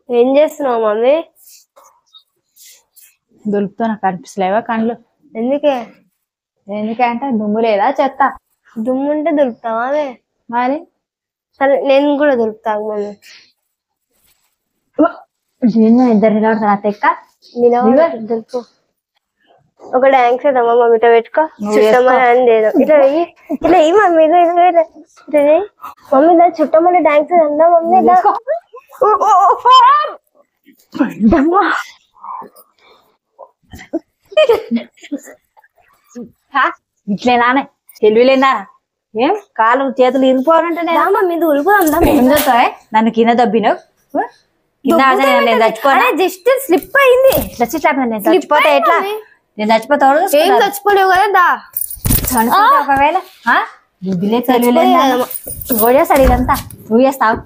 ఏం చేస్తున్నావు మమ్మీ? దులుపుతున్నా కనిపిస్తలేవా కళ్ళు? ఎందుకంటే దుమ్ము లేదా చెత్త? దుమ్ము ఉంటే దులుపుతావా? మరి సరే నేను కూడా దులుపుతాను మమ్మీ. ఇద్దరు నిలబడతాను తెక్క దులుపు. ఒక డాన్స్ వేద్దామా మమ్మీ? ఇట్లా పెట్టుకో. చుట్టమని అని లేదు, ఇట్లా వెయ్యి. ఇట్లా వెయ్యి మమ్మీ. మమ్మీ ఇలా చుట్టమని డాన్స్ వేద్దా మమ్మీ? ఇట్లేనా తెలివిలేదా? ఏం కాలు చేతులు ఇరిగిపోవాలంటే మమ్మీ దులుపుదా? నన్ను కింద దబ్బినావు. చచ్చిపోనా? జస్ట్ స్లిప్ అయింది. నేను చచ్చిపోతే ఎట్లా? నేను చచ్చిపోతా ఏం చచ్చిపోలేవు కదా. ఒకవేళ బుద్ధిలే తెలియలేదు ఓడేస్తాడు ఇదంతా. నువ్వు చేస్తావు.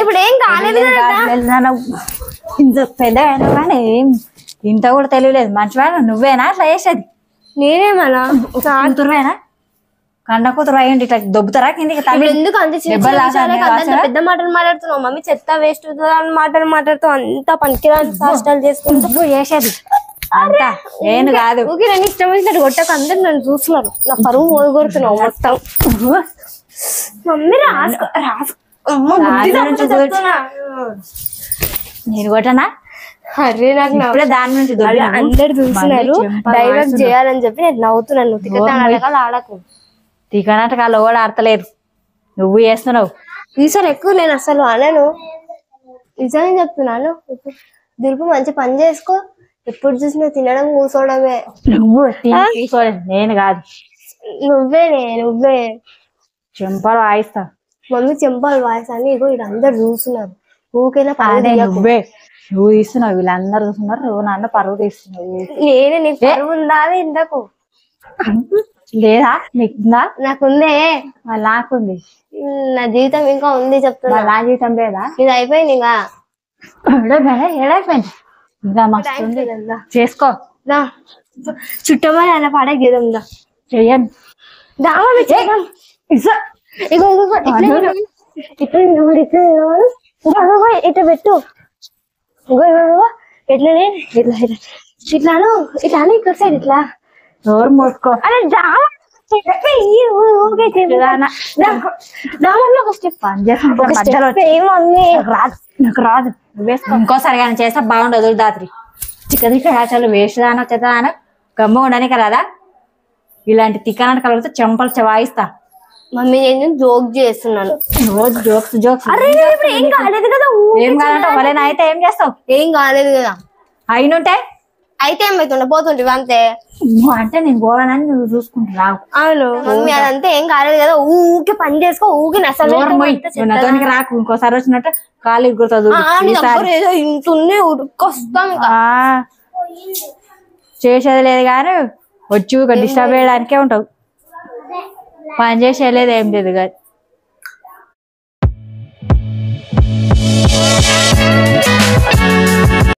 ఇప్పుడు ఏం కాలేదు. ఇంత పెద్ద కానీ ఏం ఇంత కూడా తెలియలేదు. మంచివాడు నువ్వేనా అట్లా చేసేది? నేనేమన్నా కూతురువేనా? కండ కూతురు అయ్యండి ఇట్లా దొబ్బుతారా కిందికి? ఎందుకు అంత పెద్ద మాటలు మాట్లాడుతున్నావు మమ్మీ? చెత్త వేస్ట్ మాటలు మాట్లాడుతూ అంత పనికిరాని సాష్టాలు చేసుకుంటూ చేసేది అంతా నేను కాదు. ఊకే నన్ను ఇష్టం వచ్చినట్టు కొట్టక అందరు నన్ను చూస్తున్నారు. నా పరువు ఓడగొడుతున్నావు మొత్తం. మమ్మీ నేను కొట్టనా? అరే నాకు దాని నుంచి అందరు చూస్తున్నారు. డైవర్ట్ చేయాలని చెప్పి నేను నవ్వుతున్నాను. తికనాటకాలు ఆడకు. తికనాటకాలు కూడా ఆడతలేరు, నువ్వు చేస్తున్నావు. ఈసారి ఎక్కువ నేను అసలు అనను, నిజంగా చెప్తున్నాను. దులుపు మంచి పని చేసుకో. ఎప్పుడు చూసినా తినడం కూర్చోవడమే. నువ్వు కూర్చోలేదు, నేను కాదు. నువ్వే చెంపలు వాయిస్తా. మమ్మీ చెంపలు వాయిస్తాను. ఇగో ఇక్కడ అందరు చూస్తున్నారు. ఊకేనా నువ్వే నువ్వు తీస్తున్నావు, వీళ్ళందరూ చూస్తున్నారు. నువ్వు నన్ను పరువు తీస్తున్నావు. నేనే నీకు పరువు ఉందా? ఇంతకు లేదా? నీకుందా? నాకుందే. నాకుంది. నా జీవితం ఇంకా ఉంది చెప్తున్నా. నా జీవితం లేదా? ఇది అయిపోయింది. ఇంకా ఏడైపోయింది. ఇంకా మస్తుంది. చేసుకో. చుట్టమని అలా పడే గీదంగా చెయ్యండి. ఇట్లా పెట్టు. ఎట్లనే ఇట్లాను ఇట్లాను ఇక్కడ సైడ్ ఇట్లా నోరు మూసుకో. అరే నాకు రాదు. ఇంకోసారి కానీ చేస్తా బాగుండదు. దాత్రి చిక్కదిక్కలు వేస్ట్ దాన చెత్తాన గమ్మ ఉండడానికి రాదా? ఇలాంటి తిక్కనాట కలిగితే చెంపలు వాయిస్తా. మమ్మీ నేను జోక్ చేస్తున్నాను. రోజు జోక్స్. ఏం కాలేదు కదా. ఏం కాదంటే వాళ్ళైనా అయితే ఏం చేస్తావు? ఏం కాలేదు కదా. అయినుంటే అయితే ఏమైతుండే పోతుంటే అంతే. అంటే నేను పోవాలని నువ్వు చూసుకుంటున్నావు. అవును మమ్మీ, అదంతా ఏం కాలేదు కదా. ఊకే పని చేసుకో. ఊకే నాతోనికి రాకు. ఇంకోసారి వచ్చినట్టు కాలు ఇరుగుతుంది. ఇంట్లో ఉడుకొస్తాం. చేసేది లేదు కానీ వచ్చి డిస్టర్బ్ చేయడానికే ఉంటావు. పని చేసేది ఏం లేదు కానీ.